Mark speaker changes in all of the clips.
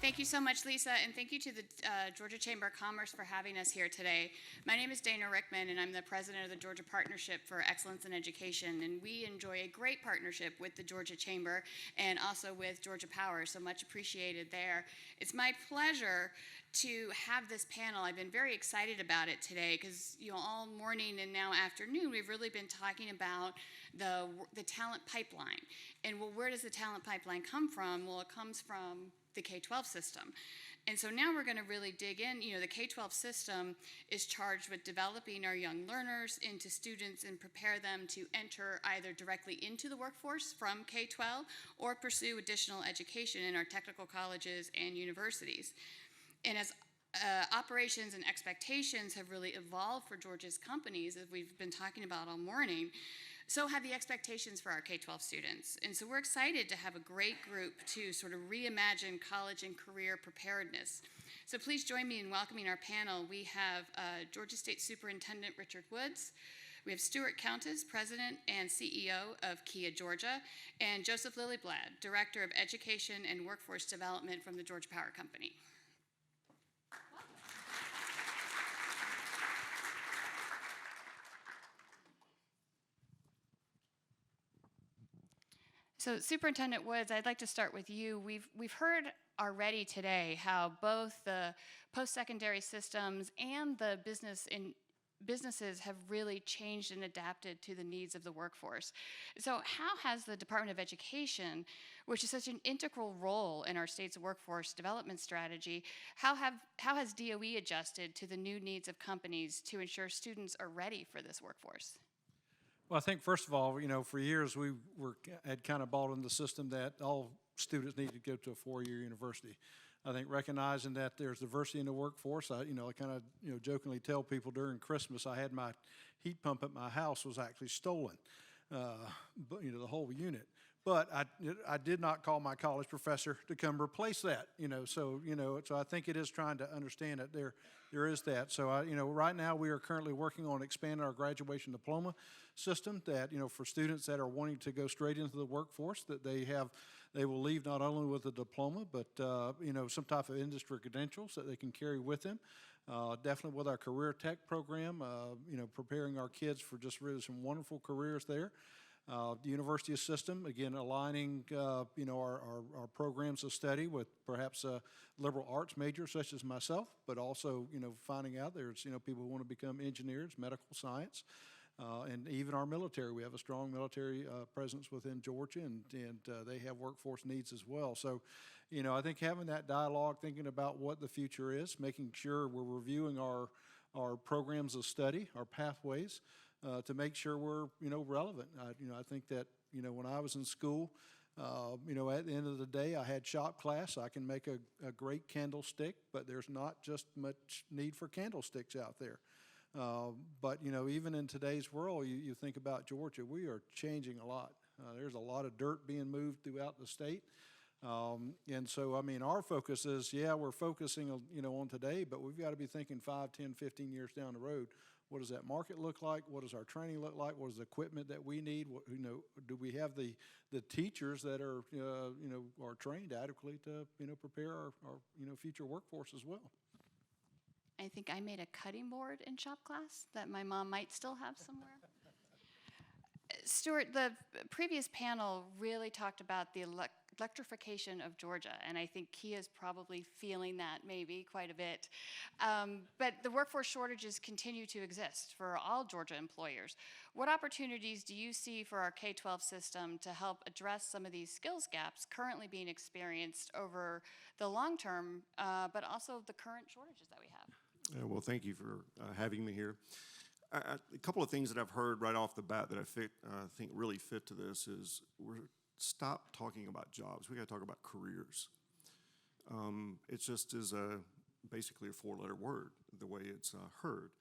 Speaker 1: Thank you so much, Lisa, and thank you to the Georgia Chamber of Commerce for having us here today. My name is Dana Rickman, and I'm the president of the Georgia Partnership for Excellence in Education, and we enjoy a great partnership with the Georgia Chamber and also with Georgia Power, so much appreciated there. It's my pleasure to have this panel. I've been very excited about it today because all morning and now afternoon we've really been talking about the talent pipeline. And well, where does the talent pipeline come from? Well, it comes from the K-12 system. And so now we're going to really dig in. The K-12 system is charged with developing our young learners into students and prepare them to enter either directly into the workforce from K-12 or pursue additional education in our technical colleges and universities. And as operations and expectations have really evolved for Georgia's companies, as we've been talking about all morning, so have the expectations for our K-12 students. And so we're excited to have a great group to sort of reimagine college and career preparedness. So please join me in welcoming our panel. We have Georgia State Superintendent Richard Woods. We have Stuart, Countess, President and CEO of Kia Georgia, and Joseph Lillyblad, Director of Education and Workforce Development from the Georgia Power Company. So Superintendent Woods, I'd like to start with you. We've heard already today how both the post-secondary systems and the businesses have really changed and adapted to the needs of the workforce. So how has the Department of Education, which is such an integral role in our state's workforce development strategy, how has DOE adjusted to the new needs of companies to ensure students are ready for this workforce?
Speaker 2: Well, I think first of all, for years we had kind of bought into the system that all students needed to go to a four-year university. I think recognizing that there's diversity in the workforce, I kind of jokingly tell people during Christmas I had my heat pump at my house was actually stolen, but the whole unit. But I did not call my college professor to come replace that, So I think it is trying to understand that there is that. So right now we are currently working on expanding our graduation diploma system that for students that are wanting to go straight into the workforce, that they will leave not only with a diploma but some type of industry credentials that they can carry with them. Definitely with our career tech program, preparing our kids for just really some wonderful careers there. The university system, again, aligning, our programs of study with perhaps a liberal arts major such as myself, but also, finding out there's, people who want to become engineers, medical science, and even our military. We have a strong military presence within Georgia, and they have workforce needs as well. So, I think having that dialogue, thinking about what the future is, making sure we're reviewing our programs of study, our pathways, to make sure we're, relevant. I think that, when I was in school, at the end of the day, I had shop class. I can make a great candlestick, but there's not just much need for candlesticks out there. But, even in today's world, you think about Georgia, we are changing a lot. There's a lot of dirt being moved throughout the state. And so, our focus is, we're focusing, on today, but we've got to be thinking 5, 10, 15 years down the road. What does that market look like? What does our training look like? What is the equipment that we need? Do we have the teachers that are, are trained adequately to, prepare our future workforce as well?
Speaker 1: I think I made a cutting board in shop class that my mom might still have somewhere. Stuart, the previous panel really talked about the electrification of Georgia, and I think Kia is probably feeling that maybe quite a bit. But the workforce shortages continue to exist for all Georgia employers. What opportunities do you see for our K-12 system to help address some of these skills gaps currently being experienced over the long term, but also the current shortages that we have?
Speaker 3: Well, thank you for having me here. A couple of things that I've heard right off the bat that I think really fit to this is stop talking about jobs. We got to talk about careers. It just is basically a four-letter word, the way it's heard.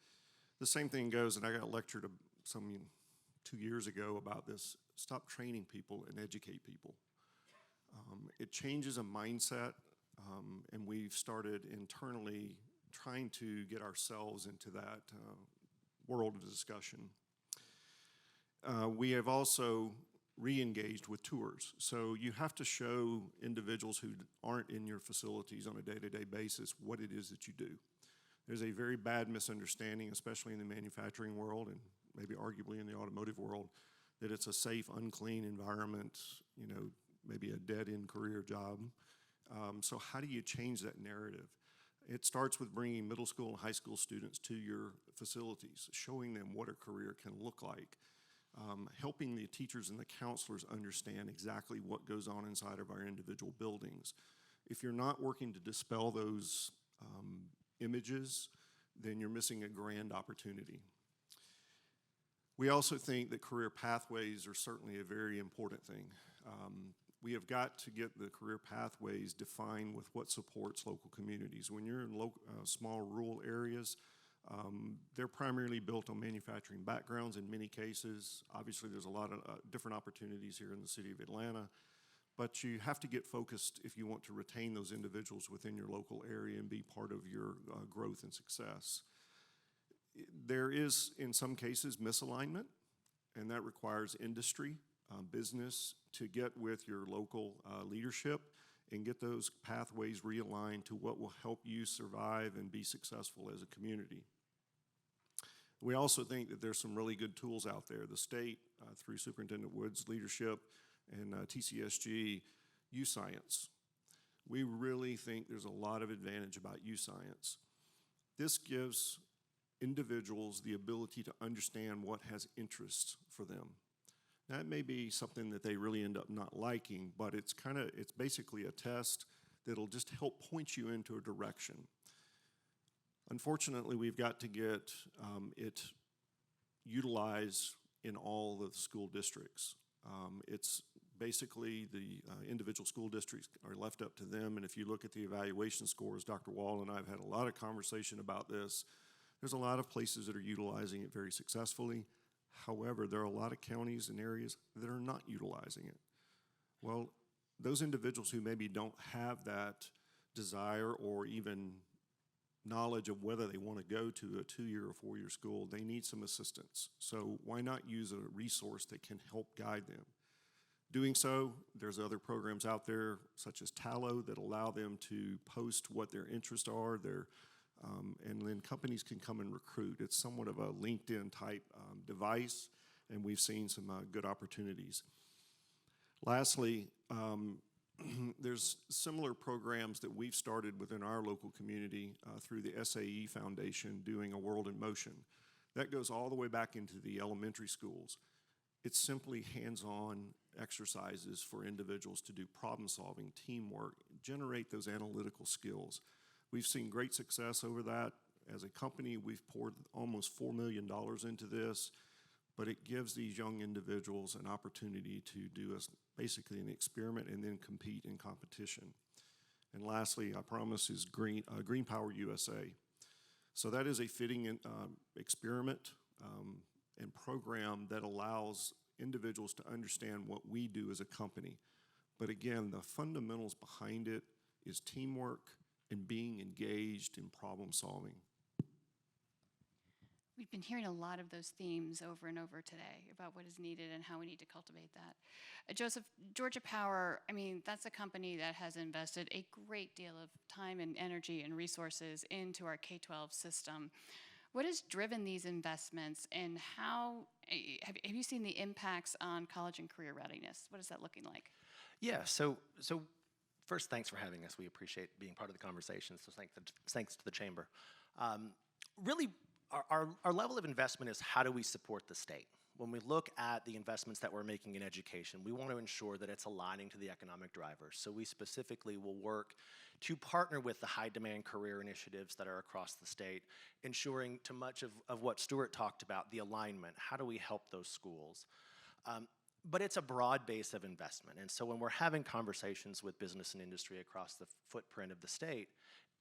Speaker 3: The same thing goes, and I got lectured 2 years ago about this, stop training people and educate people. It changes a mindset, and we've started internally trying to get ourselves into that world of discussion. We have also re-engaged with tours. So you have to show individuals who aren't in your facilities on a day-to-day basis what it is that you do. There's a very bad misunderstanding, especially in the manufacturing world and maybe arguably in the automotive world, that it's a safe, unclean environment, you know, maybe a dead-end career job. So how do you change that narrative? It starts with bringing middle school and high school students to your facilities, showing them what a career can look like, helping the teachers and the counselors understand exactly what goes on inside of our individual buildings. If you're not working to dispel those images, then you're missing a grand opportunity. We also think that career pathways are certainly a very important thing. We have got to get the career pathways defined with what supports local communities. When you're in small rural areas, they're primarily built on manufacturing backgrounds in many cases. Obviously, there's a lot of different opportunities here in the city of Atlanta, but you have to get focused if you want to retain those individuals within your local area and be part of your growth and success. There is, in some cases, misalignment, and that requires industry, business to get with your local leadership and get those pathways realigned to what will help you survive and be successful as a community. We also think that there's some really good tools out there. The state, through Superintendent Wood's leadership and TCSG, U-Science. We really think there's a lot of advantage about U-Science. This gives individuals the ability to understand what has interest for them. That may be something that they really end up not liking, but it's basically a test that'll just help point you into a direction. Unfortunately, we've got to get it utilized in all the school districts. It's basically the individual school districts are left up to them, and if you look at the evaluation scores, Dr. Wall and I have had a lot of conversation about this. There's a lot of places that are utilizing it very successfully. However, there are a lot of counties and areas that are not utilizing it. Well, those individuals who maybe don't have that desire or even knowledge of whether they want to go to a 2-year or 4-year school, they need some assistance. So why not use a resource that can help guide them? Doing so, there's other programs out there such as Tallow that allow them to post what their interests are, and then companies can come and recruit. It's somewhat of a LinkedIn type device, and we've seen some good opportunities. Lastly, there's similar programs that we've started within our local community through the SAE Foundation doing A World in Motion. That goes all the way back into the elementary schools. It's simply hands-on exercises for individuals to do problem solving, teamwork, generate those analytical skills. We've seen great success over that. As a company, we've poured almost $4 million into this, but it gives these young individuals an opportunity to do basically an experiment and then compete in competition. And lastly, I promise, is Green Power USA. So that is a fitting experiment and program that allows individuals to understand what we do as a company. But again, the fundamentals behind it is teamwork and being engaged in problem solving.
Speaker 1: We've been hearing a lot of those themes over and over today about what is needed and how we need to cultivate that. Joseph, Georgia Power, I mean, that's a company that has invested a great deal of time and energy and resources into our K-12 system. What has driven these investments, and how have you seen the impacts on college and career readiness? What is that looking like?
Speaker 4: Yeah, so first, thanks for having us. We appreciate being part of the conversation, so thanks to the Chamber. Really, our level of investment is how do we support the state? When we look at the investments that we're making in education, we want to ensure that it's aligning to the economic drivers. So we specifically will work to partner with the high demand career initiatives that are across the state, ensuring to much of what Stuart talked about, the alignment. How do we help those schools? But it's a broad base of investment. And so when we're having conversations with business and industry across the footprint of the state,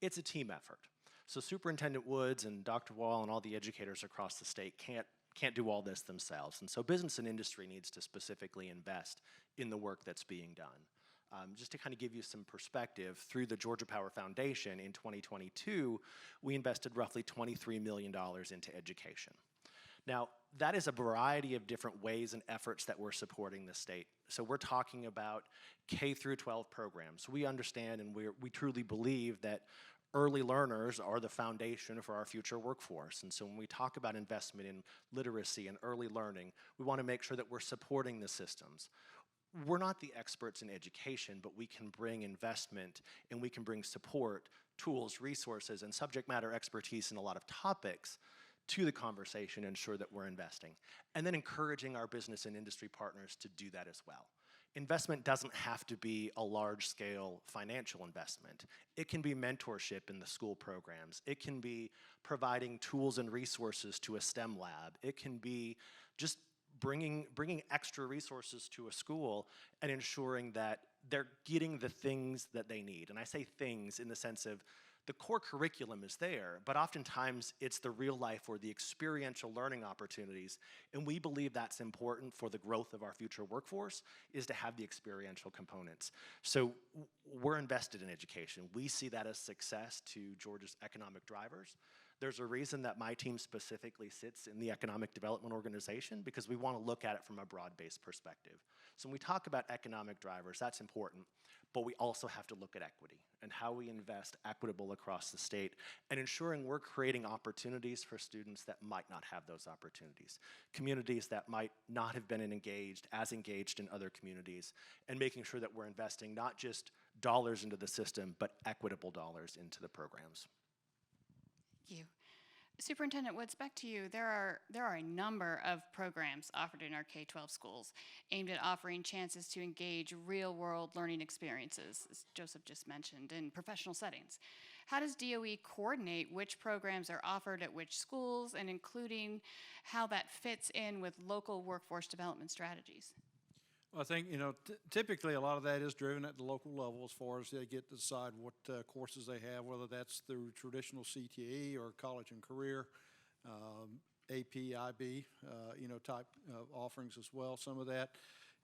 Speaker 4: it's a team effort. So Superintendent Woods and Dr. Wall and all the educators across the state can't do all this themselves. And so business and industry needs to specifically invest in the work that's being done. Just to kind of give you some perspective, through the Georgia Power Foundation in 2022, we invested roughly $23 million into education. Now, that is a variety of different ways and efforts that we're supporting the state. So we're talking about K through 12 programs. We understand and we truly believe that early learners are the foundation for our future workforce. And so when we talk about investment in literacy and early learning, we want to make sure that we're supporting the systems. We're not the experts in education, but we can bring investment and we can bring support, tools, resources, and subject matter expertise in a lot of topics to the conversation, ensure that we're investing. And then encouraging our business and industry partners to do that as well. Investment doesn't have to be a large-scale financial investment. It can be mentorship in the school programs. It can be providing tools and resources to a STEM lab. It can be just bringing extra resources to a school and ensuring that they're getting the things that they need. And I say things in the sense of the core curriculum is there, but oftentimes it's the real life or the experiential learning opportunities, and we believe that's important for the growth of our future workforce, is to have the experiential components. So we're invested in education. We see that as success to Georgia's economic drivers. There's a reason that my team specifically sits in the Economic Development Organization, because we want to look at it from a broad-based perspective. So when we talk about economic drivers, that's important, but we also have to look at equity and how we invest equitable across the state and ensuring we're creating opportunities for students that might not have those opportunities, communities that might not have been as engaged in other communities, and making sure that we're investing not just dollars into the system, but equitable dollars into the programs.
Speaker 1: Thank you. Superintendent Woods, back to you. There are a number of programs offered in our K-12 schools aimed at offering chances to engage real-world learning experiences, as Joseph just mentioned, in professional settings. How does DOE coordinate which programs are offered at which schools, and including how that fits in with local workforce development strategies?
Speaker 2: Well, I think, typically a lot of that is driven at the local level as far as they get to decide what courses they have, whether that's through traditional CTE or college and career, AP, IB, type offerings as well. Some of that,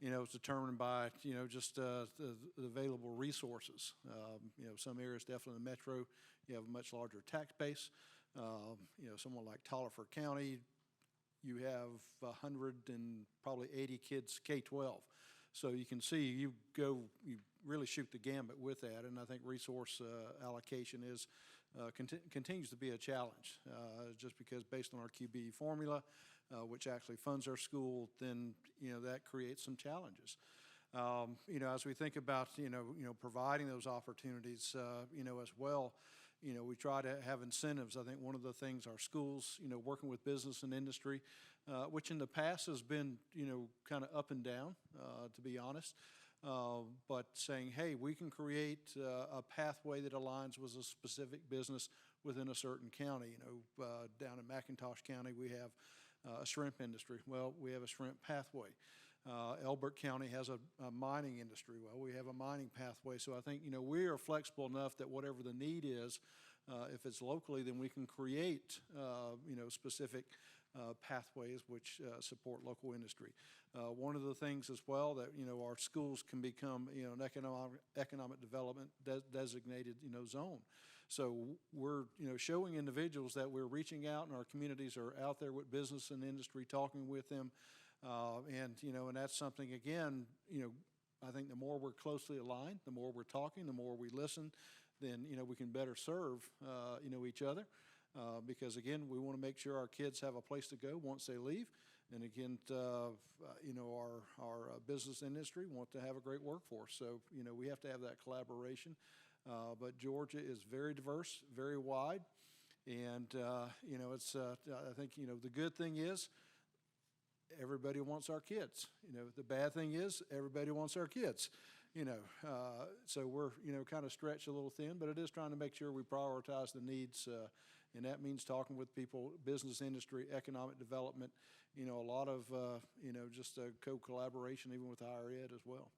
Speaker 2: is determined by, just the available resources. Some areas, definitely in the metro, you have a much larger tax base. Someone like Taliaferro County, you have 180 kids K-12. So you can see you really shoot the gambit with that, and I think resource allocation continues to be a challenge, just because based on our QBE formula, which actually funds our school, then that creates some challenges. As we think about providing those opportunities, as well. We try to have incentives. I think one of the things our schools, working with business and industry, which in the past has been, kind of up and down, to be honest, but saying, hey, we can create a pathway that aligns with a specific business within a certain county. Down in McIntosh County, we have a shrimp industry. Well, we have a shrimp pathway. Elbert County has a mining industry. Well, we have a mining pathway. So I think, we are flexible enough that whatever the need is, if it's locally, then we can create, specific pathways which support local industry. One of the things as well that, our schools can become, an economic development designated, zone. So we're, showing individuals that we're reaching out, and our communities are out there with business and industry, talking with them. And that's something, again, I think the more we're closely aligned, the more we're talking, the more we listen, then, we can better serve, each other. Because again, we want to make sure our kids have a place to go once they leave. And again, our business industry want to have a great workforce. So, we have to have that collaboration. But Georgia is very diverse, very wide. And, it's, I think, the good thing is, everybody wants our kids. The bad thing is everybody wants our kids. So we're, kind of stretched a little thin, but it is trying to make sure we prioritize the needs, and that means talking with people, business, industry, economic development, a lot of, just co-collaboration even with higher ed as well.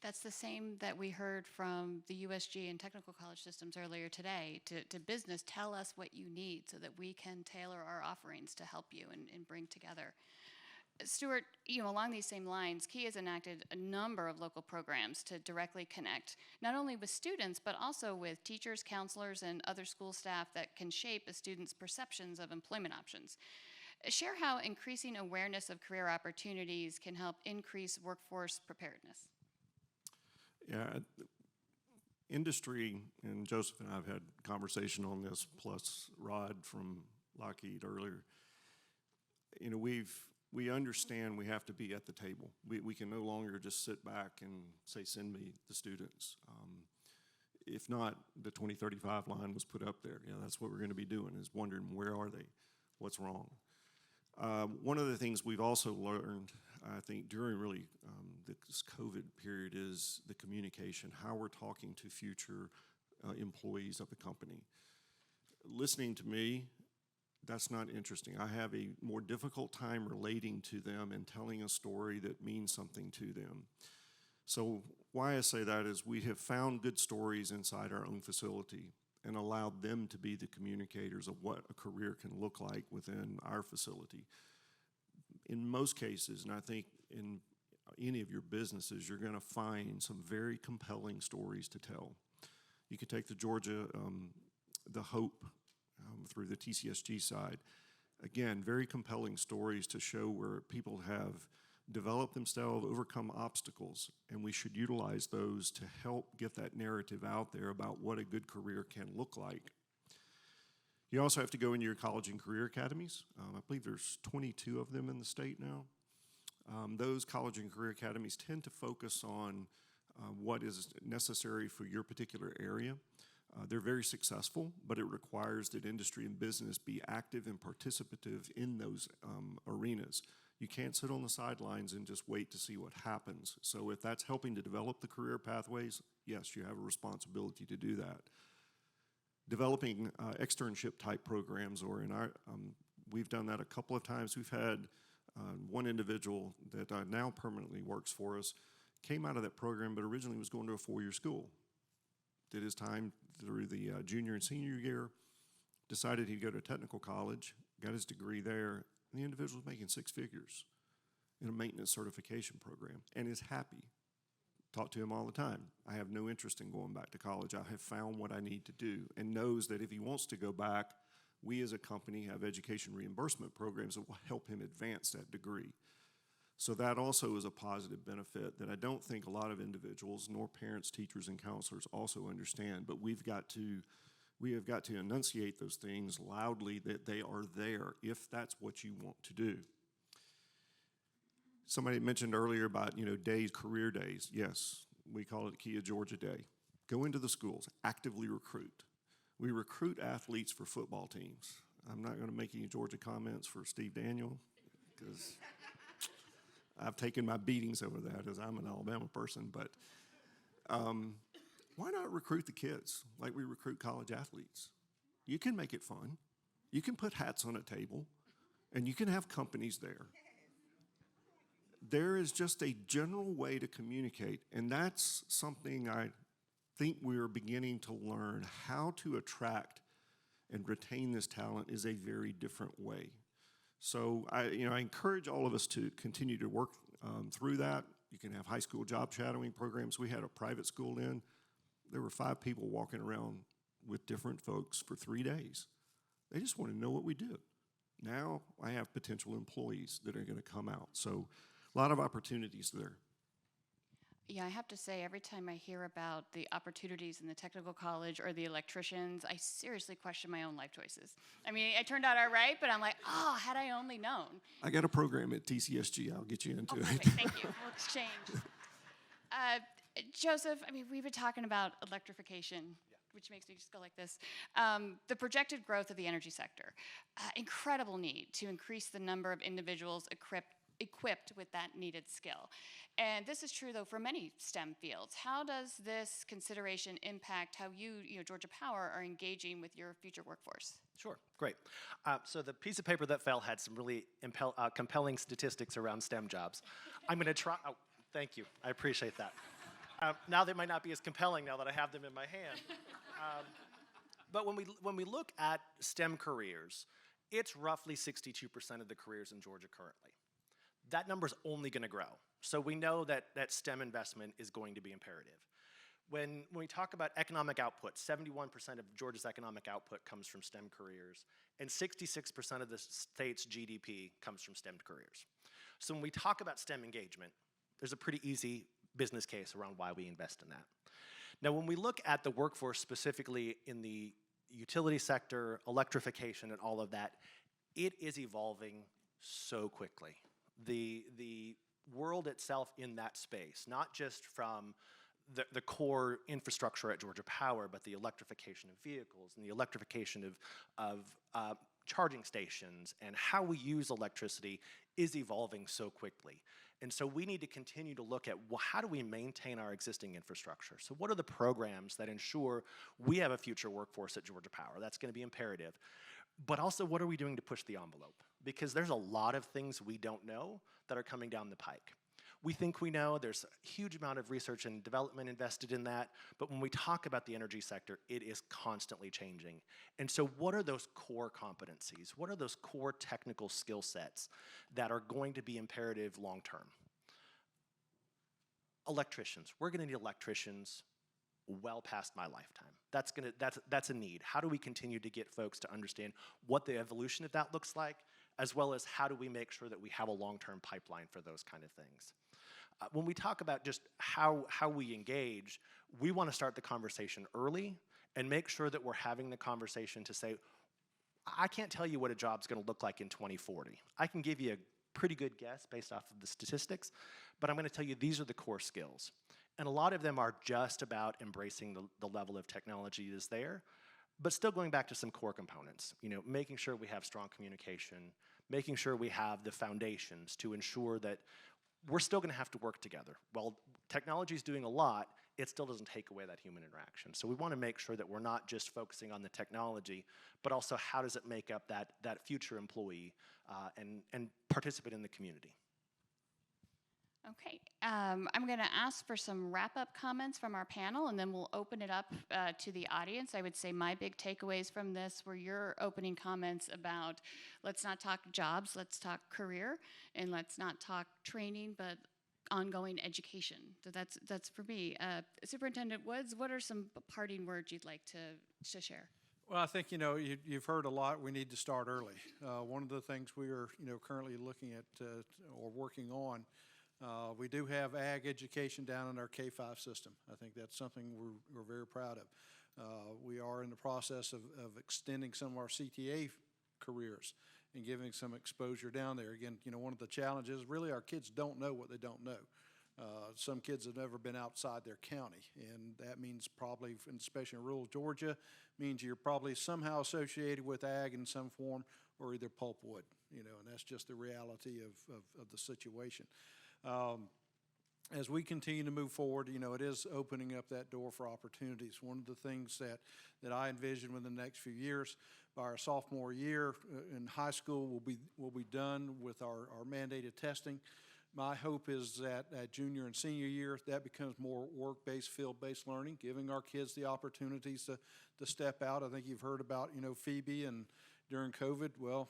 Speaker 1: That's the same that we heard from the USG and technical college systems earlier today. To business, tell us what you need so that we can tailor our offerings to help you and bring together. Stuart, along these same lines, Key has enacted a number of local programs to directly connect, not only with students, but also with teachers, counselors, and other school staff that can shape a student's perceptions of employment options. Share how increasing awareness of career opportunities can help increase workforce preparedness.
Speaker 3: Yeah, industry, and Joseph and I have had conversation on this, plus Rod from Lockheed earlier. You know, we understand we have to be at the table. We can no longer just sit back and say, send me the students. If not, the 2035 line was put up there. You know, that's what we're going to be doing, is wondering, where are they? What's wrong? One of the things we've also learned, I think, during really this COVID period is the communication, how we're talking to future employees of the company. Listening to me, that's not interesting. I have a more difficult time relating to them and telling a story that means something to them. So why I say that is we have found good stories inside our own facility and allowed them to be the communicators of what a career can look like within our facility. In most cases, and I think in any of your businesses, you're going to find some very compelling stories to tell. You could take the Georgia, the Hope through the TCSG side. Again, very compelling stories to show where people have developed themselves, overcome obstacles, and we should utilize those to help get that narrative out there about what a good career can look like. You also have to go into your college and career academies. I believe there's 22 of them in the state now. Those college and career academies tend to focus on what is necessary for your particular area. They're very successful, but it requires that industry and business be active and participative in those arenas. You can't sit on the sidelines and just wait to see what happens. So if that's helping to develop the career pathways, yes, you have a responsibility to do that. Developing externship type programs, or in our, we've done that a couple of times. We've had one individual that now permanently works for us, came out of that program, but originally was going to a 4-year school. Did his time through the junior and senior year, decided he'd go to a technical college, got his degree there, and the individual was making 6 figures in a maintenance certification program and is happy. Talk to him all the time. I have no interest in going back to college. I have found what I need to do, and knows that if he wants to go back, we as a company have education reimbursement programs that will help him advance that degree. So that also is a positive benefit that I don't think a lot of individuals, nor parents, teachers, and counselors also understand, but we have got to enunciate those things loudly, that they are there if that's what you want to do. Somebody mentioned earlier about, days, career days. Yes, we call it Kia Georgia Day. Go into the schools, actively recruit. We recruit athletes for football teams. I'm not going to make any Georgia comments for Steve Daniel, because I've taken my beatings over that, as I'm an Alabama person, but why not recruit the kids like we recruit college athletes? You can make it fun. You can put hats on a table, and you can have companies there. There is just a general way to communicate, and that's something I think we're beginning to learn. How to attract and retain this talent is a very different way. So I encourage all of us to continue to work through that. You can have high school job shadowing programs. We had a private school in. There were 5 people walking around with different folks for 3 days. They just want to know what we do. Now I have potential employees that are going to come out. So a lot of opportunities there.
Speaker 1: Yeah, I have to say, every time I hear about the opportunities in the technical college or the electricians, I seriously question my own life choices. I mean, it turned out all right, but I'm like, had I only known.
Speaker 3: I got a program at TCSG. I'll get you into it.
Speaker 1: Perfect. Thank you. We'll exchange. Joseph, I mean, we've been talking about electrification, which makes me just go like this. The projected growth of the energy sector, incredible need to increase the number of individuals equipped with that needed skill. And this is true, though, for many STEM fields. How does this consideration impact how you Georgia Power, are engaging with your future workforce?
Speaker 4: Sure, great. So the piece of paper that fell had some really compelling statistics around STEM jobs. I'm going to try. Oh, thank you. I appreciate that. Now they might not be as compelling now that I have them in my hand. But when we look at STEM careers, it's roughly 62% of the careers in Georgia currently. That number's only going to grow. So we know that STEM investment is going to be imperative. When we talk about economic output, 71% of Georgia's economic output comes from STEM careers, and 66% of the state's GDP comes from STEM careers. So when we talk about STEM engagement, there's a pretty easy business case around why we invest in that. Now, when we look at the workforce specifically in the utility sector, electrification, and all of that, it is evolving so quickly. The world itself in that space, not just from the core infrastructure at Georgia Power, but the electrification of vehicles and the electrification of charging stations and how we use electricity is evolving so quickly. And so we need to continue to look at, well, how do we maintain our existing infrastructure? So what are the programs that ensure we have a future workforce at Georgia Power? That's going to be imperative. But also, what are we doing to push the envelope? Because there's a lot of things we don't know that are coming down the pike. We think we know, there's a huge amount of research and development invested in that, but when we talk about the energy sector, it is constantly changing. And so what are those core competencies? What are those core technical skill sets that are going to be imperative long term? Electricians, we're gonna need electricians well past my lifetime. That's a need. How do we continue to get folks to understand what the evolution of that looks like, as well as how do we make sure that we have a long-term pipeline for those kind of things? When we talk about just how we engage, we want to start the conversation early and make sure that we're having the conversation to say, I can't tell you what a job's going to look like in 2040. I can give you a pretty good guess based off of the statistics, but I'm going to tell you these are the core skills. And a lot of them are just about embracing the level of technology that is there, but still going back to some core components, making sure we have strong communication, making sure we have the foundations to ensure that we're still gonna have to work together. While technology is doing a lot, it still doesn't take away that human interaction. So we wanna make sure that we're not just focusing on the technology, but also how does it make up that future employee and participate in the community.
Speaker 1: Okay, I'm going to ask for some wrap-up comments from our panel, and then we'll open it up to the audience. I would say my big takeaways from this were your opening comments about let's not talk jobs, let's talk career, and let's not talk training, but ongoing education. So that's for me. Superintendent Woods, what are some parting words you'd like to share?
Speaker 2: Well, I think, you've heard a lot. We need to start early. One of the things we are, currently looking at or working on, we do have ag education down in our K-5 system. I think that's something we're very proud of. We are in the process of extending some of our CTA careers and giving some exposure down there. Again, one of the challenges, really our kids don't know what they don't know. Some kids have never been outside their county, and that means probably, especially in rural Georgia, means you're probably somehow associated with ag in some form or either pulpwood, and that's just the reality of the situation. As we continue to move forward, it is opening up that door for opportunities. One of the things that I envision within the next few years, by our sophomore year in high school, we'll be done with our mandated testing. My hope is that at junior and senior year, that becomes more work-based, field-based learning, giving our kids the opportunities to step out. I think you've heard about, Phoebe, and during COVID, well,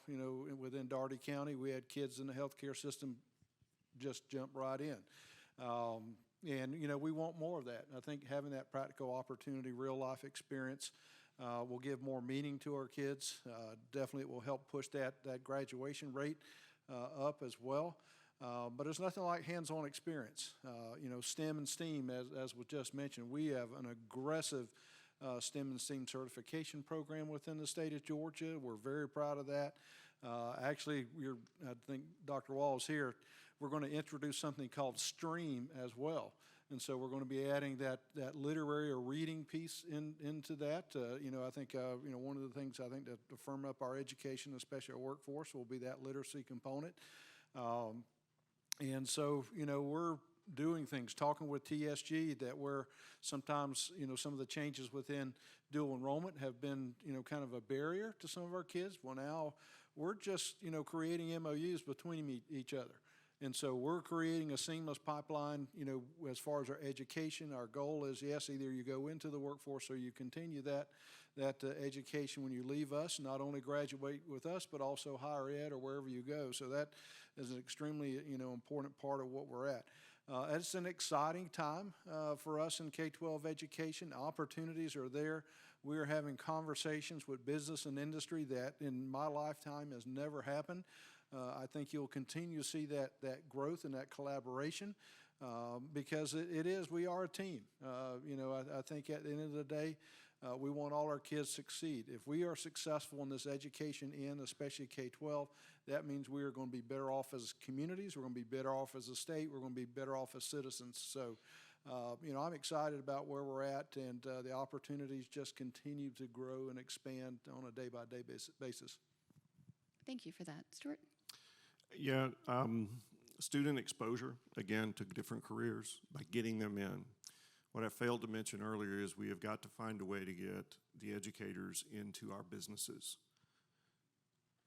Speaker 2: within Daugherty County, we had kids in the healthcare system just jump right in. And we want more of that. I think having that practical opportunity, real life experience will give more meaning to our kids. Definitely it will help push that graduation rate up as well. But there's nothing like hands-on experience. STEM and STEAM, as was just mentioned, we have an aggressive STEM and STEAM certification program within the state of Georgia. We're very proud of that. Actually, I think Dr. Wall is here. We're going to introduce something called STREAM as well. And so we're going to be adding that literary or reading piece into that. I think, one of the things I think to firm up our education, especially our workforce, will be that literacy component. And so, we're doing things, talking with TSG that where sometimes, some of the changes within dual enrollment have been, kind of a barrier to some of our kids. Well, now we're just, creating MOUs between each other. And so we're creating a seamless pipeline, as far as our education. Our goal is, yes, either you go into the workforce or you continue that education when you leave us, not only graduate with us, but also higher ed or wherever you go. So is an extremely, important part of what we're at. It's an exciting time for us in K-12 education. Opportunities are there. We are having conversations with business and industry that in my lifetime has never happened. I think you'll continue to see that growth and that collaboration because we are a team. I think at the end of the day, we want all our kids to succeed. If we are successful in this education end, especially K-12, that means we are going to be better off as communities, we're going to be better off as a state, we're going to be better off as citizens. So, I'm excited about where we're at, and the opportunities just continue to grow and expand on a day-by-day basis.
Speaker 1: Thank you for that. Stuart?
Speaker 3: Yeah, student exposure, again, to different careers by getting them in. What I failed to mention earlier is we have got to find a way to get the educators into our businesses.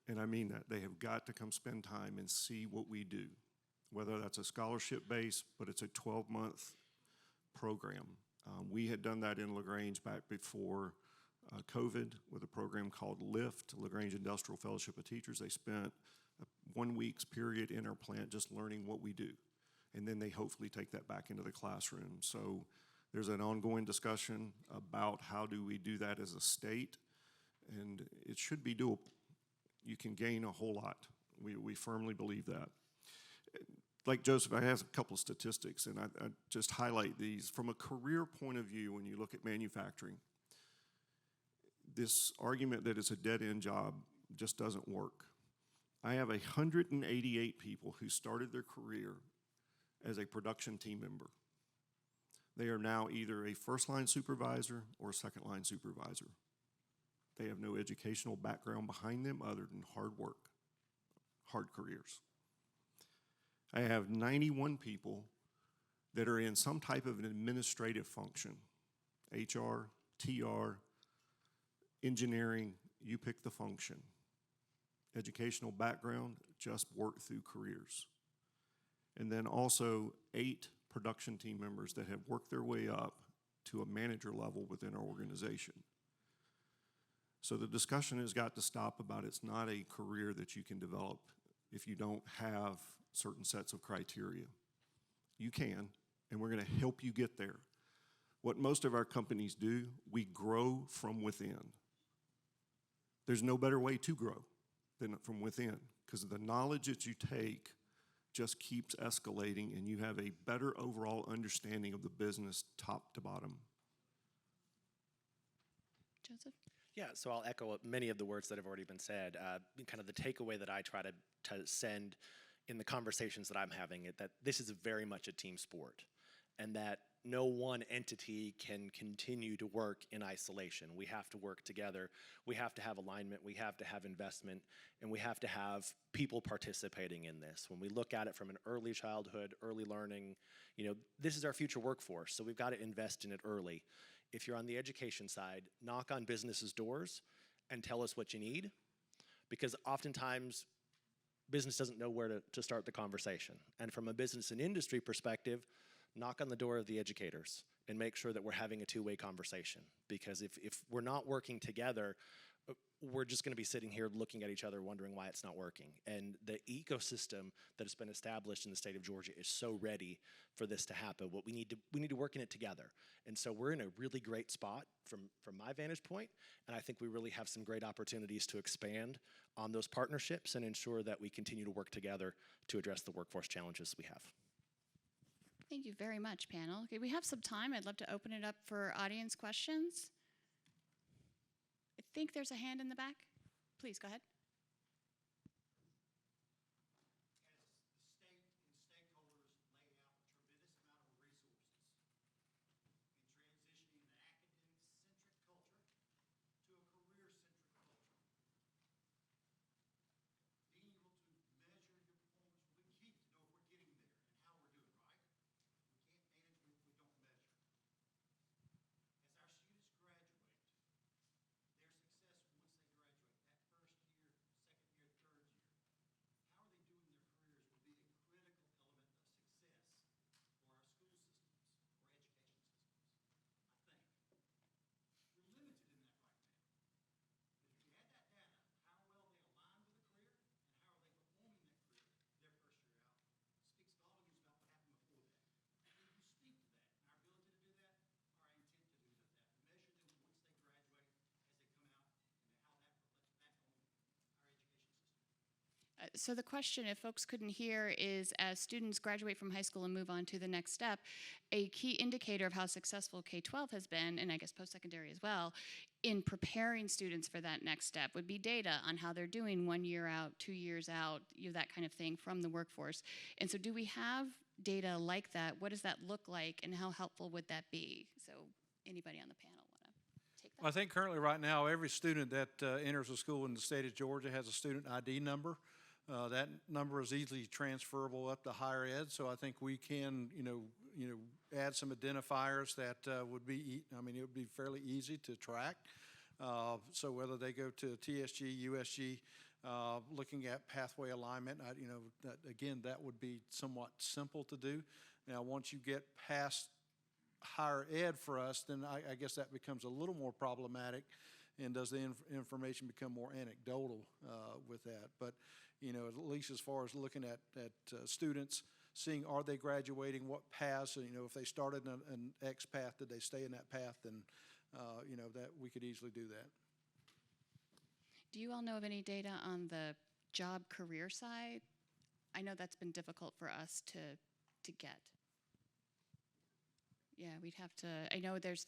Speaker 3: And I mean that. They have got to come spend time and see what we do, whether that's a scholarship base, but it's a 12-month program. We had done that in LaGrange back before COVID with a program called LIFT, LaGrange Industrial Fellowship of Teachers. They spent 1 week's period in our plant just learning what we do. And then they hopefully take that back into the classroom. So there's an ongoing discussion about how do we do that as a state, and it should be doable. You can gain a whole lot. We firmly believe that. Like Joseph, I have a couple of statistics, and I just highlight these. From a career point of view, when you look at manufacturing, this argument that it's a dead-end job just doesn't work. I have 188 people who started their career as a production team member. They are now either a first-line supervisor or a second-line supervisor. They have no educational background behind them other than hard work, hard careers. I have 91 people that are in some type of an administrative function, HR, TR, engineering, you pick the function. Educational background, just work through careers. And then also 8 production team members that have worked their way up to a manager level within our organization. So the discussion has got to stop about it's not a career that you can develop if you don't have certain sets of criteria. You can, and we're going to help you get there. What most of our companies do, we grow from within. There's no better way to grow than from within, because the knowledge that you take just keeps escalating, and you have a better overall understanding of the business top to bottom.
Speaker 1: Joseph?
Speaker 4: Yeah, so I'll echo many of the words that have already been said. Kind of the takeaway that I try to send in the conversations that I'm having, that this is very much a team sport, and that no one entity can continue to work in isolation. We have to work together. We have to have alignment. We have to have investment, and we have to have people participating in this. When we look at it from an early childhood, early learning, this is our future workforce, so we've got to invest in it early. If you're on the education side, knock on businesses' doors and tell us what you need, because oftentimes business doesn't know where to start the conversation. And from a business and industry perspective, knock on the door of the educators and make sure that we're having a two-way conversation. Because if we're not working together, we're just going to be sitting here looking at each other wondering why it's not working. And the ecosystem that has been established in the state of Georgia is so ready for this to happen. What we need to work in it together. And so we're in a really great spot from my vantage point, and I think we really have some great opportunities to expand on those partnerships and ensure that we continue to work together to address the workforce challenges we have.
Speaker 1: Thank you very much, panel. Okay, we have some time. I'd love to open it up for audience questions. I think there's a hand in the back. Please, go ahead. So the question, if folks couldn't hear, is as students graduate from high school and move on to the next step, a key indicator of how successful K-12 has been, and I guess post-secondary as well, in preparing students for that next step would be data on how they're doing 1 year out, 2 years out, that kind of thing from the workforce. And so do we have data like that? What does that look like, and how helpful would that be? So anybody on the panel want to take that?
Speaker 2: I think currently right now, every student that enters a school in the state of Georgia has a student ID number. That number is easily transferable up to higher ed, so I think we can, add some identifiers that would be, it would be fairly easy to track. So whether they go to TSG, USG, looking at pathway alignment, that would be somewhat simple to do. Now, once you get past higher ed for us, then I guess that becomes a little more problematic, and does the information become more anecdotal with that? But at least as far as looking at students, seeing are they graduating, what paths, if they started an X path, did they stay in that path, then that we could easily do that.
Speaker 1: Do you all know of any data on the job career side? I know that's been difficult for us to get. Yeah, we'd have to, I know there's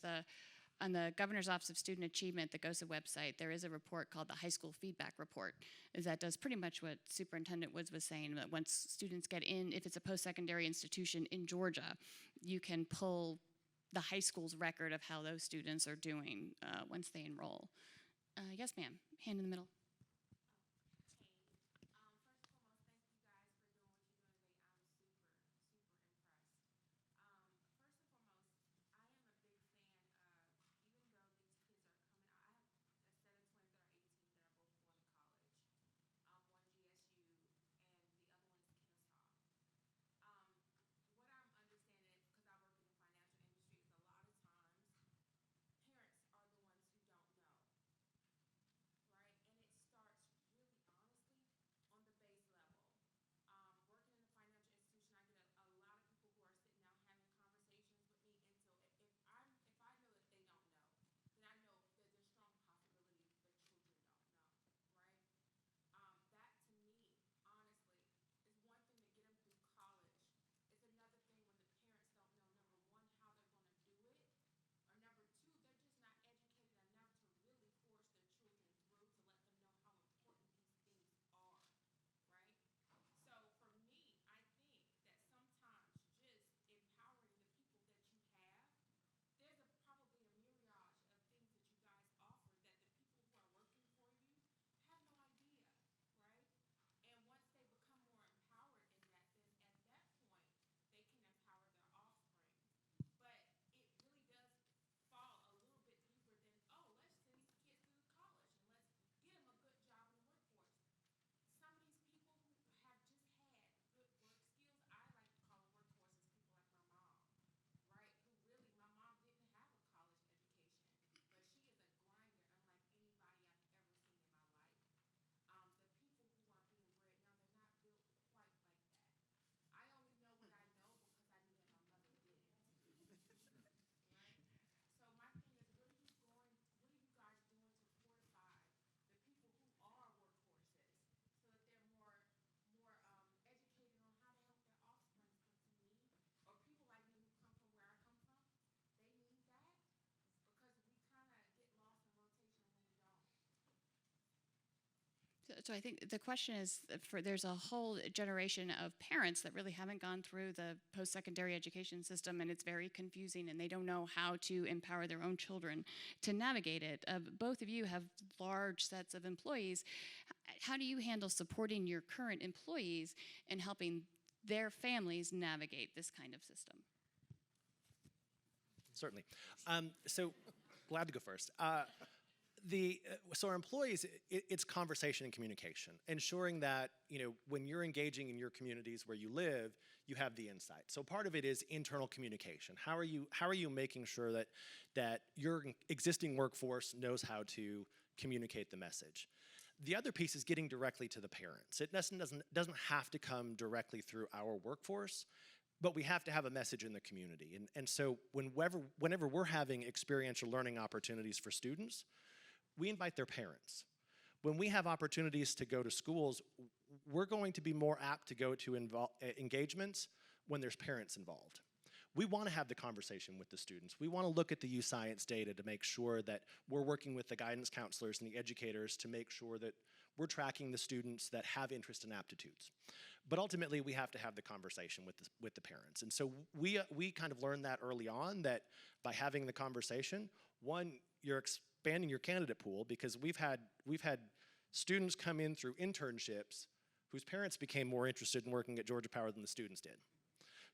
Speaker 1: on the Governor's Office of Student Achievement, the GOSA website, there is a report called the High School Feedback Report, that does pretty much what Superintendent Woods was saying, that once students get in, if it's a post-secondary institution in Georgia, you can pull the high school's record of how those students are doing once they enroll. Yes, ma'am, hand in the middle. So I think the question is, there's a whole generation of parents that really haven't gone through the post-secondary education system, and it's very confusing, and they don't know how to empower their own children to navigate it. Both of you have large sets of employees. How do you handle supporting your current employees and helping their families navigate this kind of system?
Speaker 4: Certainly. So glad to go first. So our employees, it's conversation and communication, ensuring that, when you're engaging in your communities where you live, you have the insight. So part of it is internal communication. How are you making sure that your existing workforce knows how to communicate the message? The other piece is getting directly to the parents. It doesn't have to come directly through our workforce, but we have to have a message in the community. And so whenever we're having experiential learning opportunities for students, we invite their parents. When we have opportunities to go to schools, we're going to be more apt to go to engagements when there's parents involved. We want to have the conversation with the students. We want to look at the youth science data to make sure that we're working with the guidance counselors and the educators to make sure that we're tracking the students that have interest and aptitudes. But ultimately, we have to have the conversation with the parents. And so we kind of learned that early on, that by having the conversation, one, you're expanding your candidate pool, because we've had students come in through internships whose parents became more interested in working at Georgia Power than the students did.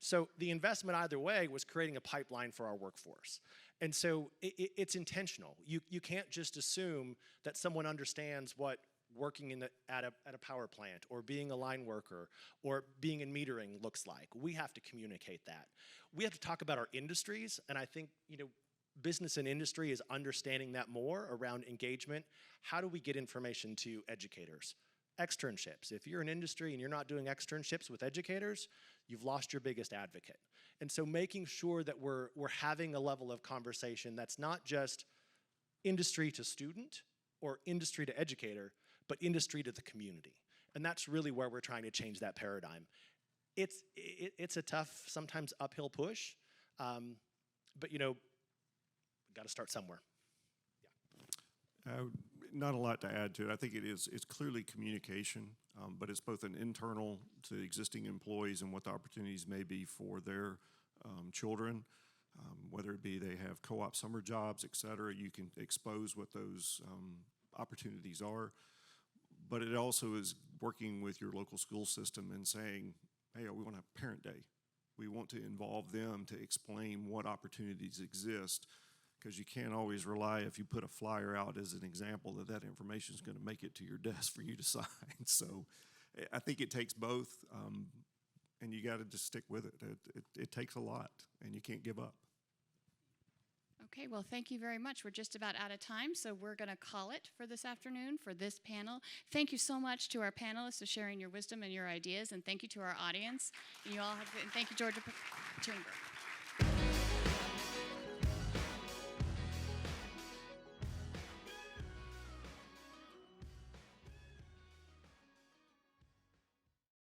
Speaker 4: So the investment either way was creating a pipeline for our workforce. And so it's intentional. You can't just assume that someone understands what working at a power plant or being a line worker or being in metering looks like. We have to communicate that. We have to talk about our industries, and I think, business and industry is understanding that more around engagement. How do we get information to educators? Externships. If you're an industry and you're not doing externships with educators, you've lost your biggest advocate. And so making sure that we're having a level of conversation that's not just industry to student or industry to educator, but industry to the community. And that's really where we're trying to change that paradigm. It's a tough, sometimes uphill push, but got to start somewhere.
Speaker 3: Yeah. Not a lot to add to it. I think it's clearly communication, but it's both an internal to existing employees and what the opportunities may be for their children, whether it be they have co-op summer jobs, et cetera. You can expose what those opportunities are. But it also is working with your local school system and saying, hey, we want to have parent day. We want to involve them to explain what opportunities exist, because you can't always rely, if you put a flyer out as an example, that information is going to make it to your desk for you to sign. So I think it takes both, and you got to just stick with it. It takes a lot, and you can't give up.
Speaker 1: Okay, well, thank you very much. We're just about out of time, so we're going to call it for this afternoon for this panel. Thank you so much to our panelists for sharing your wisdom and your ideas, and thank you to our audience. And you all have, and thank you, Georgia Chamber.